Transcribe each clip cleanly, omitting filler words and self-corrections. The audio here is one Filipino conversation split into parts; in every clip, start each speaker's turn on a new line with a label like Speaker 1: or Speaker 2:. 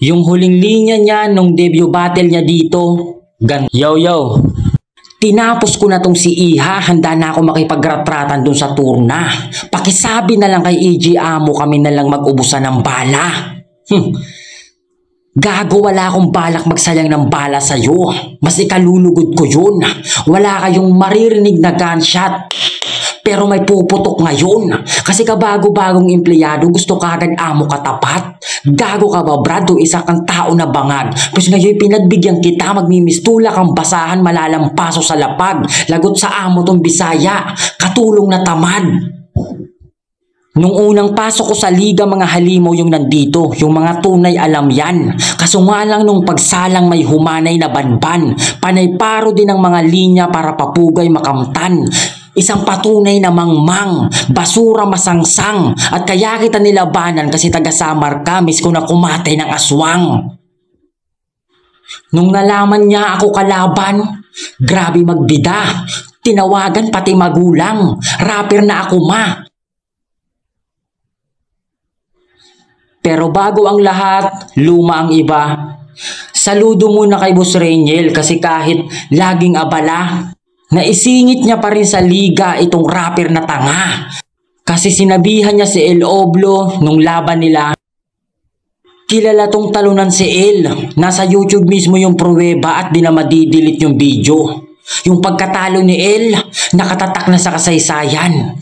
Speaker 1: Yung huling linya niya nung debut battle niya dito, yo yo. Tinapos ko na tong si Iha, handa na ako makipagretratan dun sa turna. Pakisabi na lang kay EG Amo kami na lang mag-ubusan ng bala. Gago, wala akong balak magsayang ng bala sa'yo. Mas ikalulugod ko yun. Wala kayong maririnig na gunshot. Pero may puputok ngayon. Kasi kabago-bagong empleyado, gusto kagad amo katapat. Gago ka ba, Brad? O isa kang tao na bangag. Pues ngayon pinagbigyan kita, magmimistula kang basahan, malalampaso sa lapag. Lagot sa amo tong Bisaya. Katulong na tamad. Nung unang pasok ko sa liga, mga halimaw yung nandito. Yung mga tunay alam yan. Kaso nga lang nung pagsalang may humanay na banban. Panay paro din ang mga linya para papugay makamtan. Isang patunay na mangmang, basura masangsang, at kaya kita nilabanan kasi taga-Samar ka, miss ko na kumatay ng aswang. Nung nalaman niya ako kalaban, grabe magbida, tinawagan pati magulang, rapper na ako ma. Pero bago ang lahat, luma ang iba. Saludo muna kay Boss Reniel kasi kahit laging abala, naisingit niya pa rin sa liga itong rapper na tanga. Kasi sinabihan niya si El Oblo nung laban nila. Kilala tong talunan si El. Nasa YouTube mismo yung pruweba at di na madidelete yung video. Yung pagkatalo ni El, nakatatak na sa kasaysayan.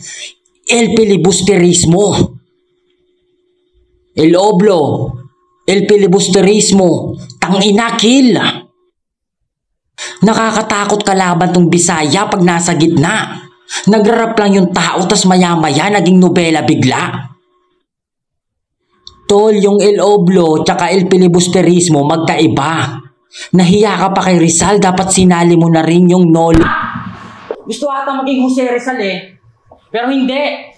Speaker 1: El Filibusterismo. El Oblo. El Filibusterismo. Tangina, kill. Nakakatakot kalaban tong Bisaya pag nasa gitna. Nagrarap lang yung tao tas maya-maya naging nobela bigla. Tol, yung El Oblo tsaka El Filibusterismo magkaiba. Nahiya ka pa kay Rizal, dapat sinali mo na rin yung knowledge. Gusto ata maging Jose Rizal pero hindi.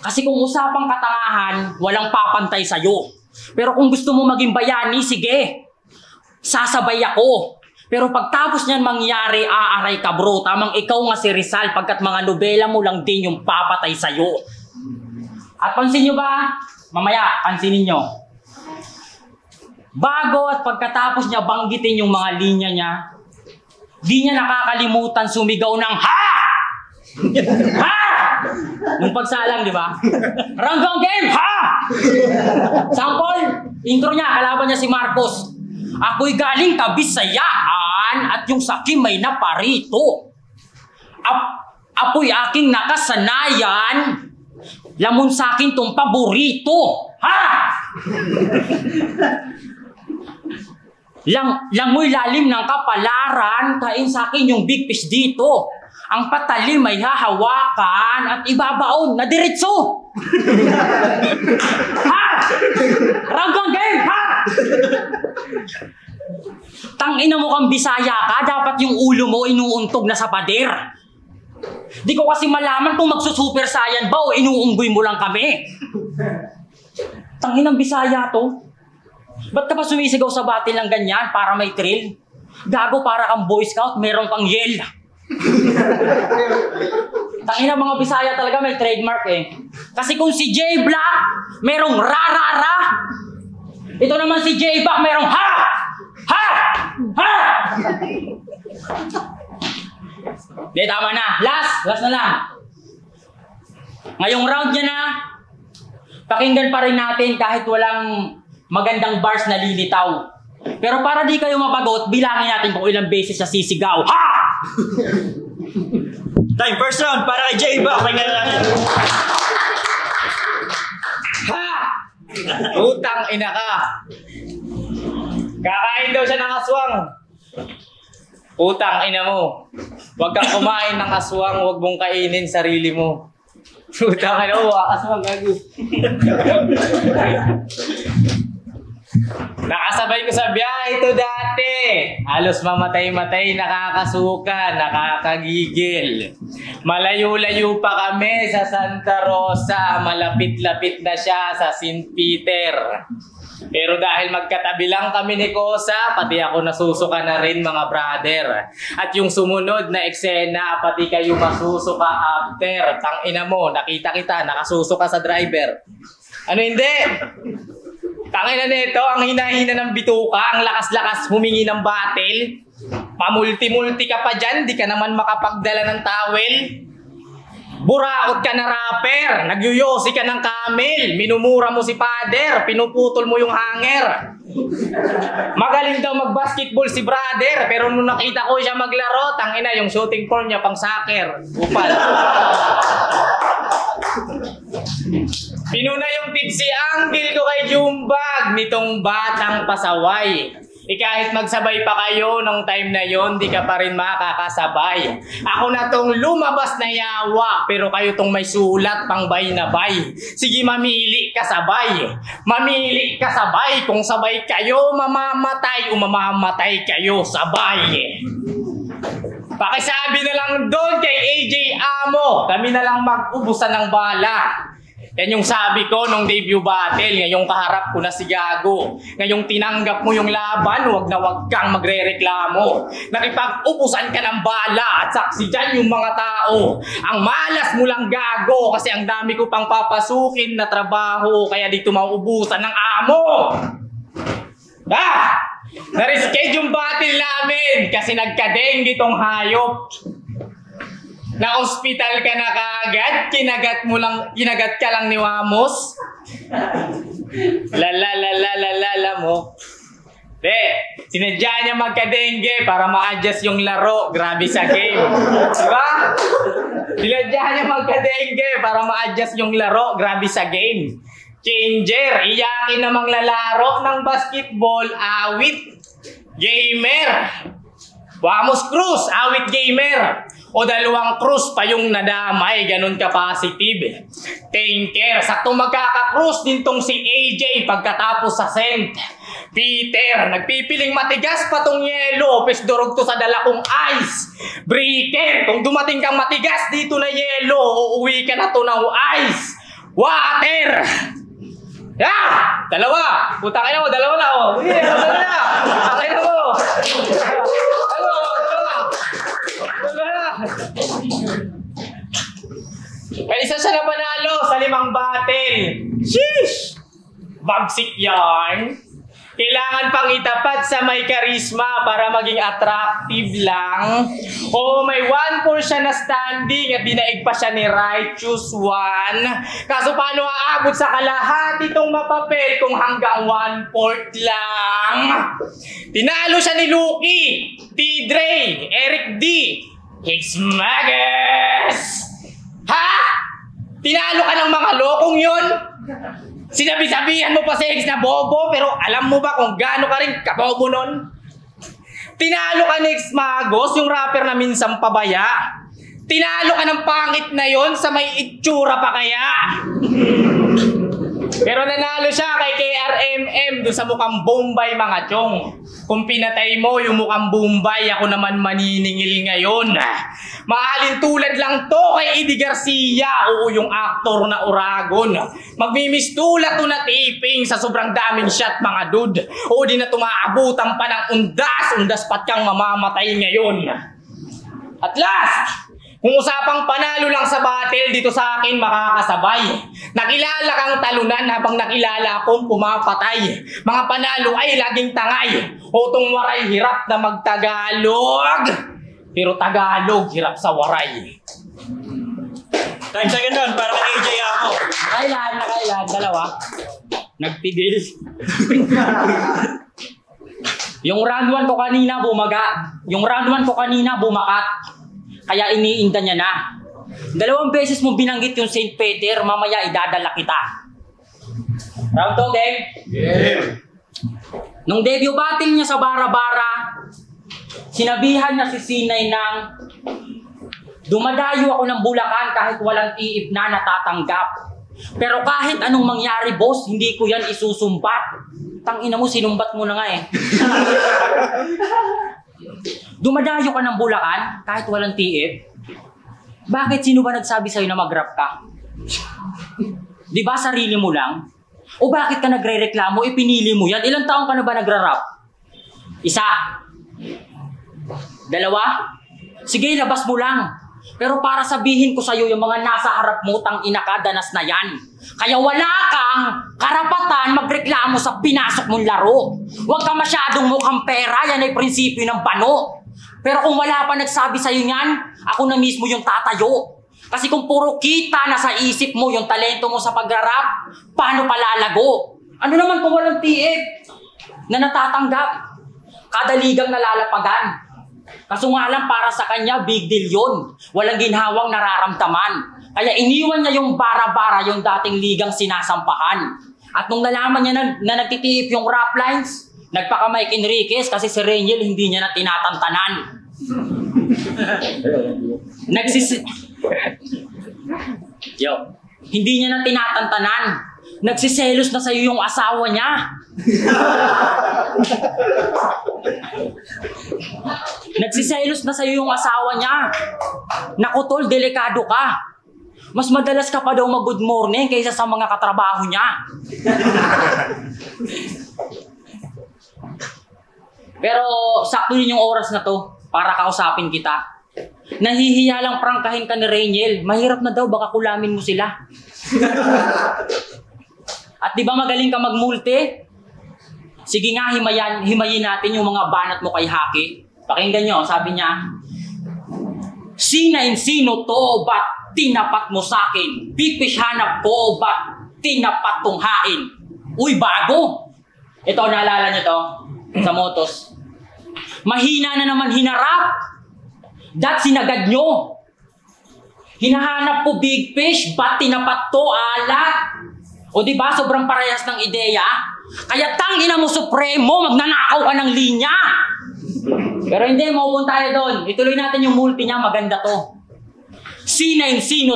Speaker 1: Kasi kung usapang katangahan, walang papantay sa'yo. Pero kung gusto mo maging bayani, sige. Sasabay ako. Pero pagtapos niyan mangyari, aaray ka bro. Tamang ikaw nga si Rizal pagkat mga nobela mo lang din yung papatay sa'yo. At pansin nyo ba? Mamaya, pansinin nyo. Bago at pagkatapos niya banggitin yung mga linya niya, di niya nakakalimutan sumigaw ng ha! Ha! Nung pagsalang, di ba? Ranggang game, ha! Sample, intro niya, kalaban niya si Marcos. Ako'y galing Kabisayaan at yung sakim may naparito. Apo'y aking nakasanayan. Lamon sa akin tong paborito. Ha! Langoy lalim ng kapalaran, kain sa akin yung big fish dito. Ang patalim may hahawakan at ibabaon na diretso. Ha! Ranggang game, ha! Tangina mo kang Bisaya ka, dapat yung ulo mo inuuntog na sa pader. Di ko kasi malaman kung magsusuper saiyan ba o inuunggoy mo lang kami. Tanginang Bisaya to. Ba't ka pa sumisigaw sa batil ng ganyan para may thrill? Gago, para kang Boy Scout, meron kang yell. Tangina, mga Bisaya talaga may trademark Kasi kung si J Black merong ra-ra-ra, ito naman si J Black merong ha! Ha! Ha! Di, tama na. Last na lang. Ngayong round niya na, pakinggan pa rin natin kahit walang magandang bars na lilitaw. Pero para di kayo mapagot, bilangin natin kung ilang beses siya sisigaw. Ha!
Speaker 2: Time, first round para kay J Black. Pakinggan natin.
Speaker 3: Ha! Utang ina ka. Kakain daw siya ng aswang. Utang ina mo. Huwag kang kumain ng aswang, huwag mong kainin sarili mo. Utang ina mo, aswang gago. Nakasabay ko sa biyahe ito dati. Halos mamatay-matay, nakakasuka, nakakagigil. Malayo-layo pa kami sa Santa Rosa. Malapit-lapit na siya sa St. Peter. Pero dahil magkatabi lang kami ni Kosa, pati ako nasusuka na rin mga brother. At yung sumunod na eksena, pati kayo masusuka after. Tangina mo, nakita kita, nakasusuka sa driver. Ano hindi? Tangina nito, ang hina-hina ng bituka, ang lakas-lakas humingi ng battle. Pamulti-multi ka pa dyan, di ka naman makapagdala ng towel. Buraot ka na rapper, nagyuyosi ka ng camel, minumura mo si father, pinuputol mo yung hanger. Magaling daw mag-basketball si brother, pero nung nakita ko siya maglaro, tangina yung shooting form niya pang soccer. Upal. Pinuna yung tipsy angle ko kay Jumbag nitong batang pasaway. Kahit magsabay pa kayo nung time na yon, di ka pa rin makakasabay. Ako na tong lumabas na yawa, pero kayo tong may sulat pang bay na bay. Sige, mamili ka sabay. Mamili ka sabay. Kung sabay kayo, mamamatay o mamamatay kayo sabay. Pakisabi na lang doon kay AJ Amo, kami na lang mag-ubusan ng bala. Yan yung sabi ko nung debut battle. Ngayong kaharap ko na si Gago. Ngayong tinanggap mo yung laban, wag na wag kang magre-reklamo. Nakipag-upusan ka ng bala at saksi dyan yung mga tao. Ang malas mo lang, Gago, kasi ang dami ko pang papasukin na trabaho, kaya dito mauubusan ng amo. Na-reschedule yung battle namin kasi nagka-dengue tong hayop. Na-hospital ka na kaagad, kinagat ka lang ni Wamos. Lala mo. Sinadya niya magka-dengue para ma-adjust yung laro. Grabe sa game. Diba? Sinadya niya magka-dengue para ma-adjust yung laro. Grabe sa game. Changer, iyakin namang lalaro ng basketball, awit, gamer. Wamos Cruz, awit gamer. O dalawang Cruz pa yung nadamay, ganun ka-positive. Tanker, saktong magkaka-Cruz din tong si AJ pagkatapos sa Saint Peter. Nagpipiling matigas pa tong yelo, pesdurog to sa dala kong ice. Breaker, kung dumating kang matigas dito na yelo, uuwi ka na to ng ice. Water! Dalawa! Puta kayo mo, dalawa na oh. Dalawa na! Akayin mo! Kaya isa siya na panalo sa 5 battle. Sheesh! Bagsik yarn. Kailangan pang itapat sa may karisma para maging attractive lang. O may 1-4 siya na standing at dinaig pa siya ni Righteous One. Kaso paano aabot sa kalahati itong mapapel kung hanggang 1/4 lang? Tinalo siya ni Lucky, T-Dre, Eric D, Hicks Magus. Ha? Tinalo ka ng mga lokong yun? Sinabi-sabihan mo pa si Hicks na bobo, pero alam mo ba kung gaano ka rin kabobo nun? Tinalo ka ni Hicks Magos, yung rapper na minsan pabaya. Tinalo ka ng pangit na yon sa may itsura pa kaya. Pero nanalo siya kay KRMM doon sa mukhang Bombay mga chong. Kung pinatay mo yung mukhang Bombay, ako naman maniningil ngayon. Mahalin tulad lang to kay Eddie Garcia, oo yung aktor na Uragon. Magmimistula to na taping sa sobrang daming shot mga dude. Oo di na tumaabutan pa ng undas pat kang mamamatay ngayon. At last, kung usapang panalo lang sa battle, dito sa akin makakasabay. Nakilala kang talunan habang nakilala akong pumapatay. Mga panalo ay laging tangay. O tong waray hirap na magtagalog. Pero Tagalog hirap sa waray.
Speaker 2: Time second down para kay AJ ako.
Speaker 1: Nakailan, dalawa. Nagpigil. Yung round 1 ko kanina bumakat. Kaya iniinda niya na. 2 beses mo binanggit yung St. Peter, mamaya idadala kita. Round 2, game?
Speaker 2: Yeah.
Speaker 1: Nung debut battle niya sa Bara-Bara, sinabihan niya si Sinay ng dumadayo ako ng Bulacan kahit walang iib na natatanggap. Pero kahit anong mangyari, boss, hindi ko yan isusumbat. Tangina mo, sinumbat mo na nga eh. Dumadayo ka ng Bulacan kahit walang tiip? Bakit sino ba nagsabi sa'yo na mag-rap ka? Di ba sarili mo lang? O bakit ka nagre-reklamo? Pinili mo yan. Ilang taon ka na ba nagra-rap? 1. 2. Sige, labas mo lang. Pero para sabihin ko sa'yo, yung mga nasa harap mo, tang ina ka, danas na yan. Kaya wala kang karapatan magreklamo sa pinasok mong laro. Huwag ka masyadong mukhang pera, yan ay prinsipyo ng bano. Pero kung wala pa nagsabi sa'yo yan, ako na mismo yung tatayo. Kasi kung puro kita na sa isip mo, yung talento mo sa pagrarap, paano palalago? Ano naman kung walang TF na natatanggap? Kada ligang nalalapagan. Kaso nga lang para sa kanya, big deal yun. Walang ginhawang nararamdaman. Kaya iniwan niya yung bara-bara yung dating ligang sinasampahan. At nung nalaman niya na nagtitiip yung rap lines, nagpaka Mike Enriquez kasi si Reniel hindi niya na tinatantanan. Hindi niya na tinatantanan. Nagsiselos na sa'yo yung asawa niya. Nagsiselos na sa'yo yung asawa niya. Naku tol, delikado ka. Mas madalas ka pa daw mag-good morning kaysa sa mga katrabaho niya. Pero sakto din yung oras na to para kausapin kita. Nahihiya lang prangkahin ka ni Reniel. Mahirap na daw, baka kulamin mo sila. At di ba magaling ka magmulti? Sige nga, himayin natin yung mga banat mo kay Haki. Pakinggan nyo, sabi niya, sino to, ba't tinapat mo sa'kin? Big fish hanap ko, ba't tinapat tong hain? Uy, bago! Ito, naalala nyo to, sa motos. Mahina na naman hinarap. Dat sinagad nyo. Hinahanap po big fish, ba't tinapat to, alat? O diba, sobrang parehas ng ideya? Kaya tangina mo supremo, magnanakaw ka ng linya. Pero hindi, maupunta tayo doon. Ituloy natin yung multi niya, maganda to. Sino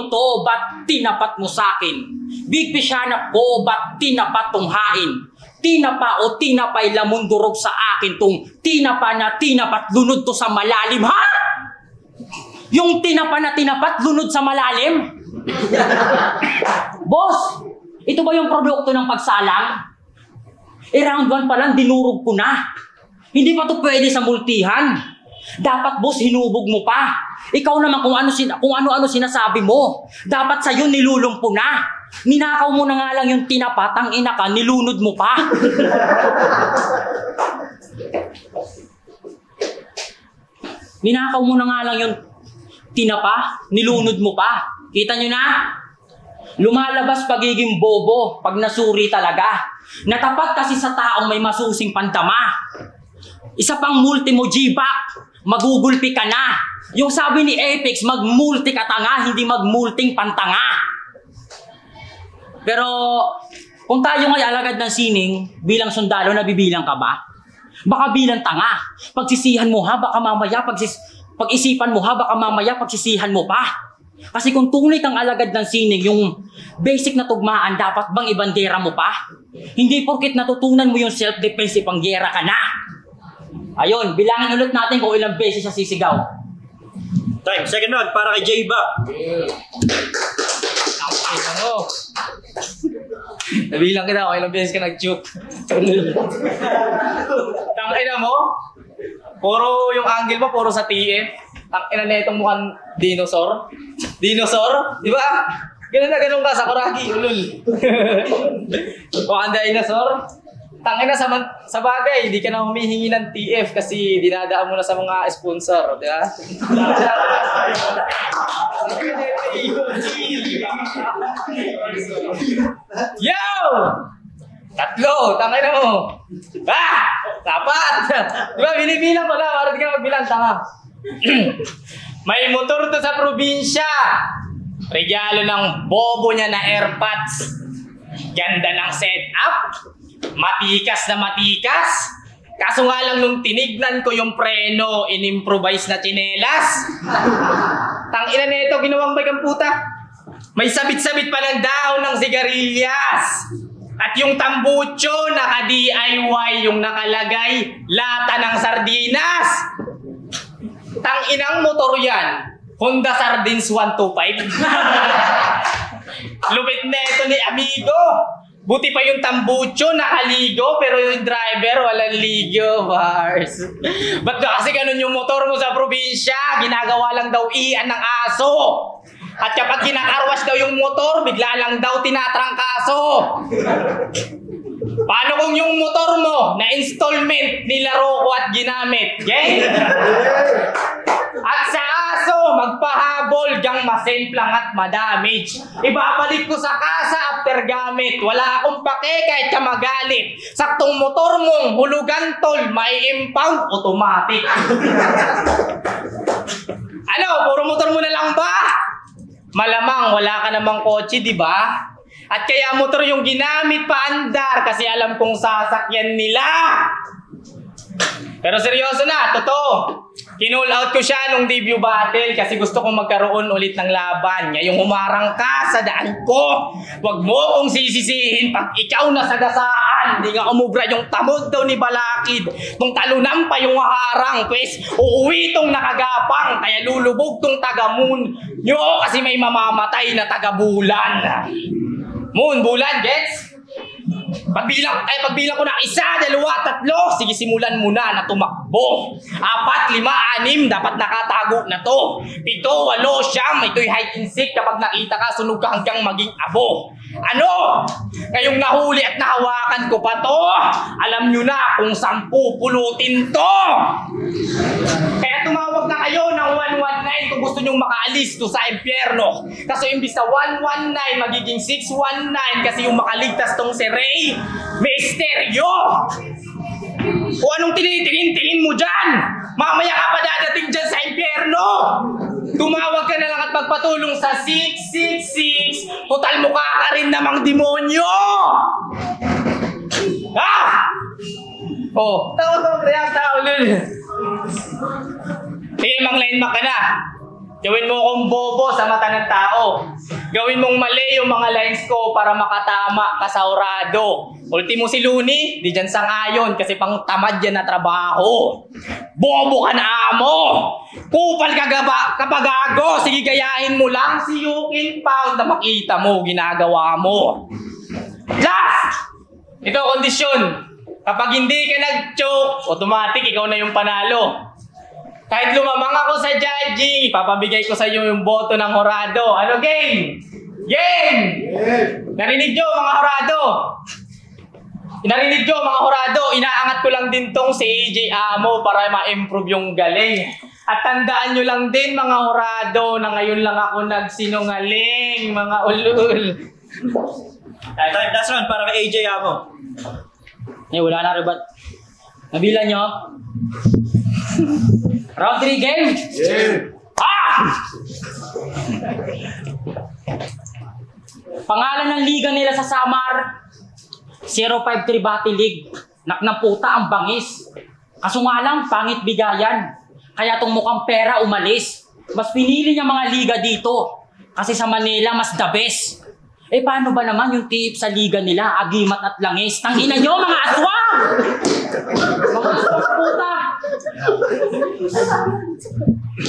Speaker 1: to, ba't tinapat mo sa'kin? Big fish hanap ko, ba't tinapat tong hain? Tinapa o tinapay lamon durog sa akin tong tinapa na tinapat lunod to sa malalim. Ha? Yung tinapa na tinapat lunod sa malalim? Boss, ito ba yung produkto ng pagsalang? Round 1 pa lang, dinurog ko na. Hindi pa to pwede sa multihan. Dapat boss, hinubog mo pa. Ikaw naman kung ano-ano sinasabi mo. Dapat sa'yo nilulumpo na. Ninakaw mo na nga lang yung tinapatang ina ka, nilunod mo pa. Ninakaw mo na nga lang yung tinapa, nilunod mo pa. Kita nyo na? Lumalabas pagiging bobo pag nasuri talaga. Natapat kasi sa taong may masusing pandama. Isa pang multi mo, G-back, magugulpi ka na. Yung sabi ni Apex, mag-multi ka tanga, hindi mag-multing pantanga. Pero kung tayo ngay alagad ng sining, bilang sundalo, nabibilang ka ba? Baka bilang tanga. Pagsisihan mo ha, baka mamaya, pag-isipan mo ha, baka mamaya, pagsisihan mo pa. Kasi kung tunay kang alagad ng sining, yung basic na tugmaan, dapat bang ibandera mo pa? Hindi porkit natutunan mo yung self-defense, ipanggera ka na. Ayun, bilangin ulit natin kung ilang beses siya sisigaw.
Speaker 2: Time, second round, para kay J-Back.
Speaker 3: Ano? Nabilang kita kung ilang beses ka nag-choke. Tangina mo? Puro yung angle mo, puro sa TF. Tangina na itong mukhang dinosaur. Dinosaur? Di ba? Ganun na ganun ka sa Kuragi, ulul. Mukhang dinosaur. Tangina sa bagay, hindi ka na humihingi ng TF kasi dinadaan mo na sa mga sponsor, di ba? Yo! Tatlo! Tangina mo! Ah! Dapat! Di ba, binibilang ko na, para di ka magbilang, tanga. May motor to sa probinsya. Regalo ng bobo niya na AirPods. Ganda ng setup. Matikas na matikas. Kaso nga lang nung tinignan ko yung preno, in-improvise na tsinelas. Tangina na ito, ginawang bagang puta. May sabit-sabit pa ng dahon ng sigarilyas. At yung tambucho, naka-DIY yung nakalagay, lata ng sardinas. Tanginang motor yan. Honda Sardines 125. Lupit na ito ni amigo. Buti pa yung tambucho, nakaligo, pero yung driver, walang ligo, bars. Ba't ba kasi ganun yung motor mo sa probinsya? Ginagawa lang daw iyan ng aso. At kapag kinakarwas daw yung motor, bigla lang daw tinatrangkaso. Paano kung yung motor mo na installment nilaro ko at ginamit? Okay? At sa aso, magpahabol diyang masemplang at madamage. Ibabalik ko sa kasa after gamit. Wala akong pake kahit ka magalit. Saktong motor mong hulugan tol, may impound automatic. Ano, puro motor mo na lang ba? Malamang wala ka namang kotse, di ba? At kaya motor yung ginamit pa andar kasi alam kong sasakyan nila. Pero seryoso na, totoo. Kinul out ko siya nung debut battle kasi gusto kong magkaroon ulit ng laban. Ngayong humarang ka sa daan ko, wag mo kong sisisihin pag ikaw nasagasaan. Hindi nga umubra yung tamod daw ni Balakid. Kung talunan pa yung harang, pues uuwi tong nakagapang. Kaya lulubog tong taga-moon nyo kasi may mamamatay na taga-bulan. Moon, bulan, gets? Pagbilang ko na 1, 2, 3. Sige, simulan mo na tumakbo. 4, 5, 6, dapat nakatago na to. 7, 8, 9. Ito'y hide and seek. Kapag nakita ka, sunog ka hanggang maging abo. Ano? Ngayong nahuli at nahawakan ko pa to, alam nyo na kung saan pupulutin to. Kaya tumawag na kayo ng 119 kung gusto nyong makaalis to sa impyerno. Kasi imbis sa 119, magiging 619 kasi yung makaligtas tong si Ray Misteryo. O anong tinitingin-tingin mo dyan? Mamaya ka pa dadating dyan sa impyerno. Tumawag ka na lang at magpatulong sa 666. Total mukha ka rin namang demonyo. Ah! Oh, tawag react tao lul. Sige, mang-line back ka na. Gawin mo akong bobo sa mata ng tao. Gawin mong mali yung mga lines ko para makatama ka sa orado. Ultimo si Looney, di dyan sang-ayon kasi pang tamad yan na trabaho. Bobo ka na amo! Kupal ka kapag ago! Sige, gayahin mo lang si Yukin Pound na makita mo, ginagawa mo. Last! Ito, kondisyon. Kapag hindi ka nag-choke, automatic ikaw na yung panalo. Kahit lumamang ako sa judging, papabigay ko sa iyo yung boto ng horado. Ano, game? Game! Narinig nyo, mga horado? Narinig nyo, mga horado? Inaangat ko lang din tong si AJ Amo para ma-improve yung galing. At tandaan nyo lang din, mga horado, na ngayon lang ako nagsinungaling, mga ulul.
Speaker 2: Last round para kay AJ Amo.
Speaker 1: Wala na ribat. Nabilan nyo? Round 3 game?
Speaker 4: Yeah.
Speaker 1: Pangalan ng liga nila sa Samar, 053 Bati League. Naknang puta ang bangis. Kaso nga lang, pangit bigayan. Kaya tong mukhang pera umalis. Mas pinili niya mga liga dito. Kasi sa Manila, mas the best. Eh paano ba naman yung tip sa liga nila, Agimat at Langis? Tangina nyo, mga aswang! Mga aswang puta!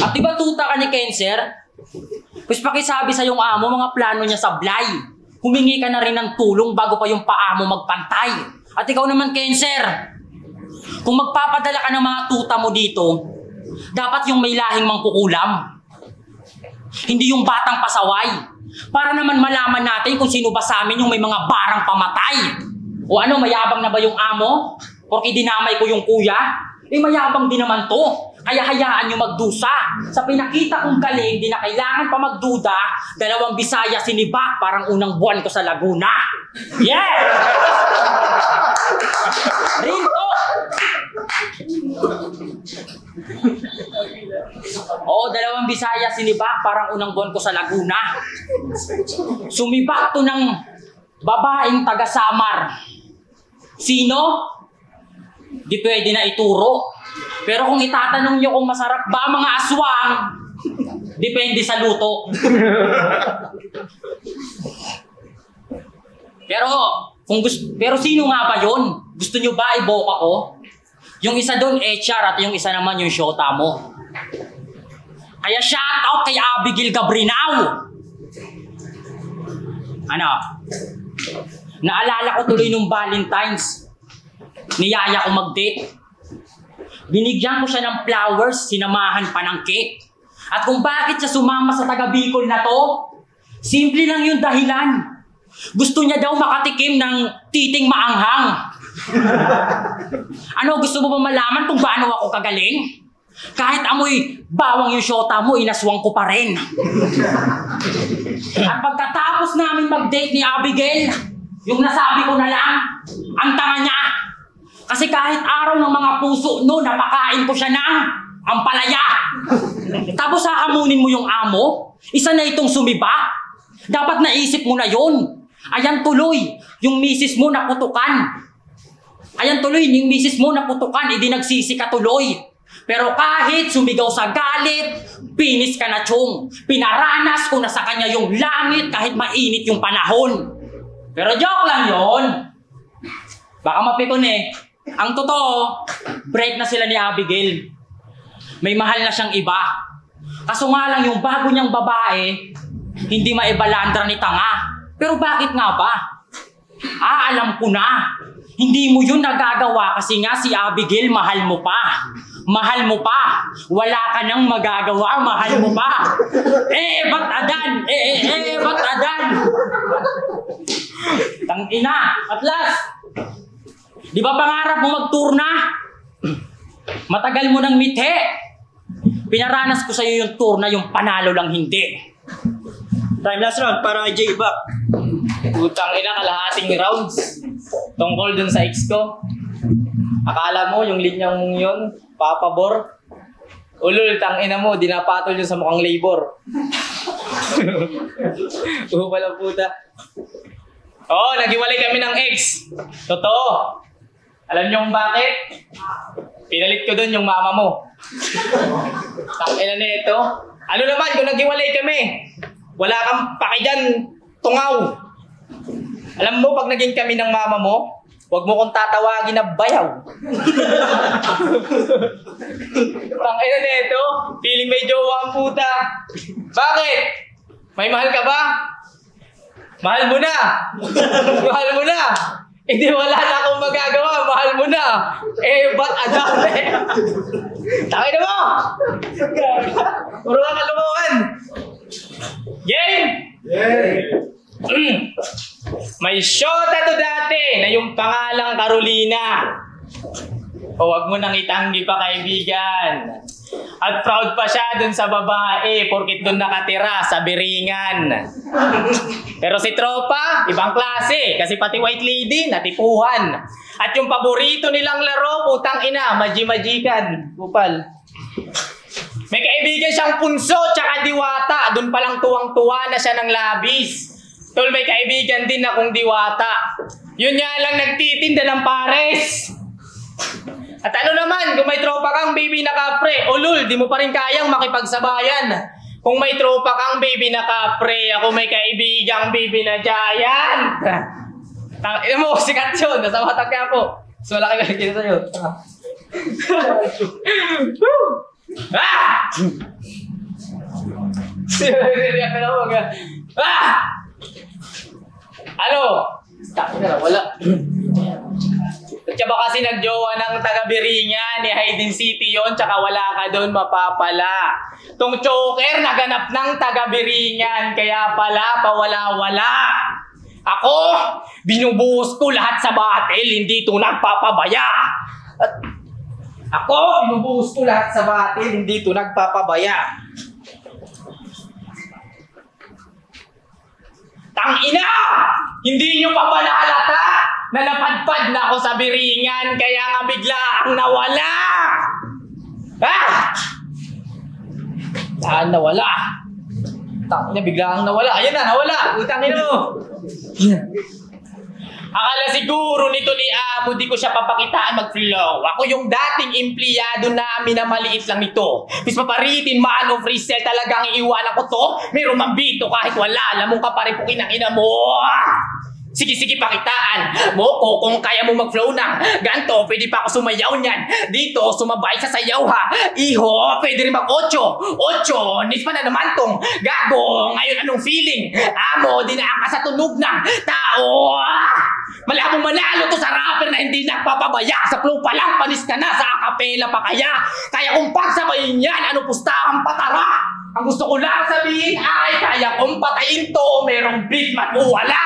Speaker 1: At diba tuta ka ni Cancer? Pues pakisabi sa yung amo mga plano niya sa Blay. Humingi ka na rin ng tulong bago pa yung paa mo magpantay. At ikaw naman, Cancer, kung magpapadala ka ng mga tuta mo dito, dapat yung may lahing mangkukulam. Hindi yung batang pasaway. Para naman malaman natin kung sino ba sa amin yung may mga barang pamatay. O ano, mayabang na ba yung amo? Porque dinamay ko yung kuya? Eh mayabang din naman to. Kaya hayaan nyo magdusa. Sa pinakita kong galing, di na kailangan pa magduda. 2 Bisaya sinibak, parang unang buwan ko sa Laguna. Yeah! Rinto! Oo, 2 Bisaya sinibak, parang unang buwan ko sa Laguna. Sumibak to ng babaeng taga-Samar. Sino? Di pwede na ituro. Pero kung itatanong nyo kung masarap ba mga aswang, depende sa luto. Pero sino nga ba yun? Gusto nyo ba iboka ko? Yung isa doon, HR, at yung isa naman yung shota mo. Kaya shout out kay Abigail Gabrinaw. Ano? Naalala ko tuloy nung Valentine's. Niyaya ko mag-date. Binigyan ko siya ng flowers, sinamahan pa ng cake. At kung bakit siya sumama sa taga Bicol na to, simple lang yung dahilan. Gusto niya daw makatikim ng titing maanghang. Ano, gusto mo ba malaman kung paano ako kagaling? Kahit amoy bawang yung syota mo, inaswang ko pa rin. At pagkatapos namin mag-date ni Abigail, yung nasabi ko na lang, ang tanga niya. Kasi kahit araw ng mga puso no, napakain ko siya ng ampalaya. Tapos hahamunin mo yung amo, isa na itong sumiba. Dapat naisip mo na yun. Ayan tuloy, yung misis mo naputukan. Ayan tuloy, yung misis mo naputukan, hindi nagsisi ka tuloy. Pero kahit sumigaw sa galit, pinis ka na chong. Pinaranas ko na sa kanya yung langit kahit mainit yung panahon. Pero joke lang yon. Baka mapikon eh. Ang totoo, break na sila ni Abigail. May mahal na siyang iba. Kaso nga lang yung bago niyang babae, hindi maibalandra ni tanga. Pero bakit nga ba? Alam ko na. Hindi mo yun nagagawa kasi nga si Abigail mahal mo pa. Mahal mo pa. Wala ka nang magagawa, mahal mo pa. Ba't adan? Ba't adan? Tangina, at last. Di ba pangarap mo mag-tour na? Matagal mo nang mithe. Pinaranas ko sa'yo yung tour na yung panalo lang hindi.
Speaker 2: Time last round para kay Jay back.
Speaker 3: Putang ina, kalahating rounds. Tungkol dun sa ex ko. Akala mo yung linyang mong yun, papabor. Ulul, tang ina mo, dinapatol yun sa mukhang labor. Pala puta. Oo, naghiwalay kami ng ex. Totoo. Alam niyo kung bakit? Pinalit ko dun yung mama mo. Tang ina na ito. Ano naman kung naghiwalay kami? Wala kang paki dyan, tungaw. Alam mo, pag naging kami ng mama mo, huwag mo kong tatawagin na bayaw. Tangina na ito, feeling may jowa ang puta. Bakit? May mahal ka ba? Mahal mo na. Mahal mo na. Hindi wala na akong magagawa, mahal mo na. Ba't adate? Tangina mo! Puro ka kalukuhan. Game! May shota to dati na yung pangalang Carolina. O wag mo nang itanggi pa, kaibigan. At proud pa siya dun sa babae porkit dun nakatira sa Biringan. Pero si Tropa, ibang klase. Kasi pati white lady, natipuhan. At yung paborito nilang laro, putang ina, maji-majikan. Kupal. May kaibigan siyang punso tsaka diwata. Doon palang tuwang-tuwa na siya ng labis. Tol, may kaibigan din akong diwata. Yun nga lang nagtitinda ng pares. At ano naman, kung may tropa kang baby na kapre, ulul, di mo pa rin kayang makipagsabayan. Kung may tropa kang baby na kapre, ako may kaibigang baby na giant. Ina mo, sikat yun. Nasa matag ka po. So, wala kayo kita sa'yo. Ano? Wala. At siya ba kasi nagjowa ng taga-Biringan, ni Hayden City yon, tsaka wala ka doon, mapapala. Tong choker naganap ng taga-Biringan, kaya pala pawala-wala. Ako, binubuhos ko lahat sa batil, hindi ito nagpapabaya. At ako, binubuhos ko lahat sa batil, hindi ito nagpapabaya. Tangina! Hindi nyo pa ba nahalata na napadpad na ako sa Biringan kaya nga bigla ang nawala? Saan nawala? Tangina, bigla ang nawala. Ayun na, nawala. Utangin mo. Akala siguro nito ni Amo, di ko siya papakitaan mag-flow. Ako yung dating empleyado namin na maliit lang nito. Bis paparitin, man of resell, talagang iiwanan ko to. Meron mambito kahit wala. Alam mong kaparipukin ang ina mo. Sige, pakitaan mo ko kung kaya mo mag-flow ng ganto. Pwede pa ako sumayaw niyan. Dito, sumabay sa sayaw ha. Iho, pwede rin mag-8. 8, nis pa na naman tong gago. Ngayon anong feeling? Amo, dinaan ka sa tunog ng tao. Malabong manalo to sa rapper na hindi nagpapabaya. Sa flow pa lang, panis ka na. Sa acapella pa kaya. Kaya kung pagsabayin yan, ano pustahan patara. Ang gusto ko lang sabihin ay kaya kung patayin to, merong beat man o wala.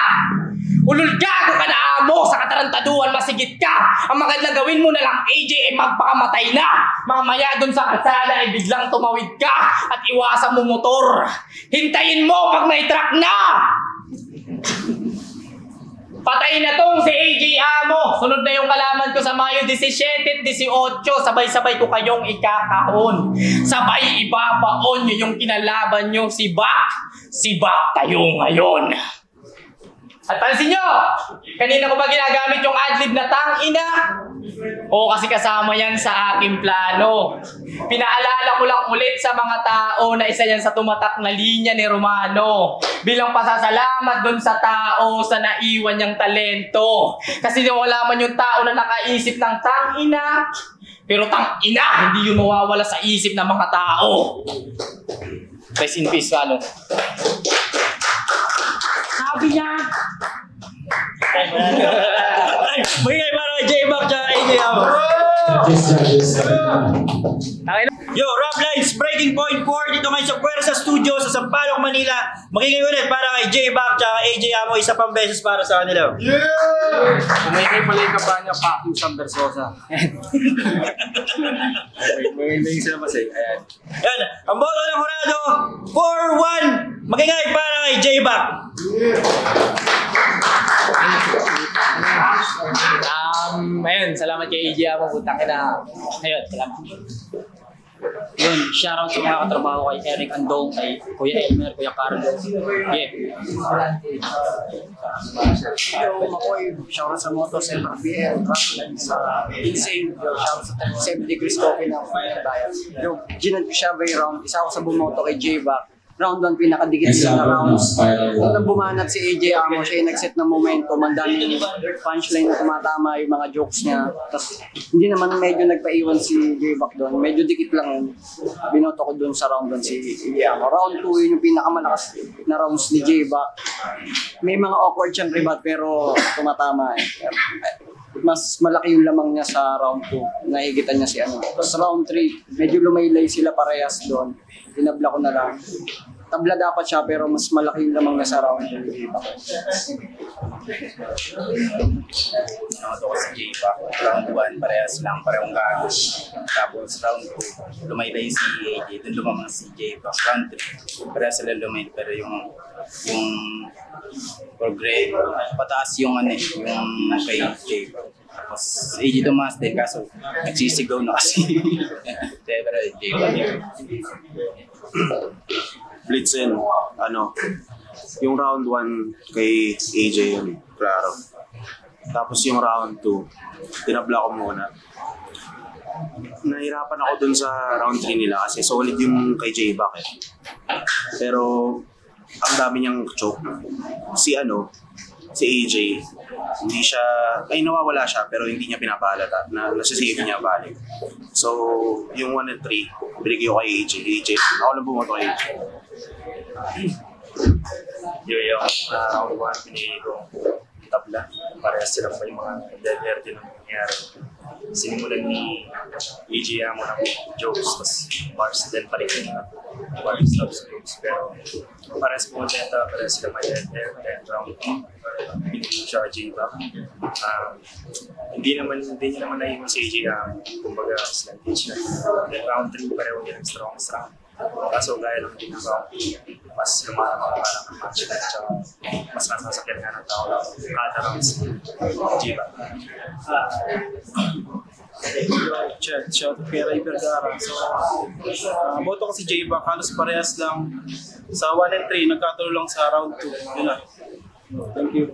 Speaker 3: Ulul gago ka na amo, sa katarantaduhan masigit ka. Ang magandang gawin mo na lang AJ ay magpakamatay na. Mamaya dun sa kalsada ay biglang tumawid ka at iwasan mo motor. Hintayin mo pag may truck na. Patay na tong si AJ Amo. Sunod na yung kalaman ko sa Mayo 17 at 18. Sabay-sabay ko kayong ikakahon. Sabay ibabaon nyo yung kinalaban nyo si Bak. Si Bak kayo ngayon. At pansin nyo, kanina ko ba ginagamit yung adlib na tangina? O kasi kasama yan sa aking plano. Pinaalala ko lang ulit sa mga tao na isa yan sa tumatak na linya ni Romano. Bilang pasasalamat dun sa tao sa naiwan niyang talento. Kasi wala man yung tao na nakaisip ng tangina. Pero tangina, hindi yun mawawala sa isip ng mga tao. Rest in peace, ano? Sabi niya.
Speaker 2: Magigay para kay J-Back tsaka AJ Amo. Yo, Rap Lines, Breaking Point 4 dito ngayon sa Puwersa Studio sa Sampaloc, Manila. Magiging ulit para kay J-Back tsaka AJ Amo, isa pang beses para sa kanila.
Speaker 3: Umingay pala yung kampanya Packing Sam Versosa. May sila masay. Ayan.
Speaker 2: Yan, ang boto ng Horado, 4-1. Magigay para kay J-Back.
Speaker 3: Ayun, salamat kay AJ Amo, putang ina. Ayun, salamat.
Speaker 1: Yun, shoutout sa mga katrabaho kay Eric Andong, kay Kuya Elmer, Kuya Carlo. Yeah.
Speaker 4: Yo, Makoy, shoutout sa Motos and RBL, sa Insane, shoutout sa 37 Degrees Coffee ng Bayan. Yo, Ginad ko siya by round, isa ako sa bumoto kay J-Back. Round 1, pinakadikit sila na rounds. Unang bumanat si AJ Amo, siya yung nag-set ng momentum, ang dami punchline na tumatama yung mga jokes niya. Tapos hindi naman medyo nagpaiwan si J-Back doon, medyo dikit lang yun. Binoto ko doon sa round 1 si AJ Amo. Round 2 yun yung pinakamalakas na rounds ni J-Back. May mga awkward siyang rebat pero tumatama eh. Mas malaki yung lamang niya sa round 2. Nahigitan niya si ano. Tapos round 3, medyo lumaylay sila parehas doon. Tinabla ko na lang. Tabla dapat siya pero mas malaki yung lamang niya sa round 2.
Speaker 5: Ako ko si J-Back. Round 1, parehas lang, parehong gago. Tapos round 2, lumaylay si AJ, doon lumamang si J-Back. Round 3, parehas sila lumay, pero yung progress, pataas yung ano yung kay J-Back. Tapos AJ tumaas din, kaso nagsisigaw na kasi. Pero J-Back.
Speaker 6: Blitzen, yung round 1 kay AJ yun, klaro. Tapos yung round 2, tinabla ko muna. Nahirapan ako dun sa round 3 nila kasi solid yung kay J-Back eh. Pero ang dami niyang choke. Si AJ, hindi siya, nawawala siya pero hindi niya pinapalata, nasisave niya balik. So, yung 1 and 3, binigay ko kay AJ. Ako lang bumoto kay AJ.
Speaker 7: Yung round 1, pinili ko tabla. Parehas silang pa yung mga dead din ang nangyari. Sinimulan ni AJ Amo ng jokes, tapos bars din pa rin na bars, tapos jokes. Pero parehas po deta, parehas sila may dead round 2. Pinili siya J-Back. Hindi niya naman naiwan si AJ Amo. Kumbaga, slantage na. Then round 3, pareho nilang strong. Kaso gaya lang din ng round 2, mas lumalang parang match na siya. Mas nasasakyan nga ng tao lang. Kada rounds, J-Back.
Speaker 8: Shout out kay Ray Vergara. So, boto ko si J-Back, halos parehas lang. Sa 1 and 3, nagkatulo lang sa round 2. Yun na. Thank you.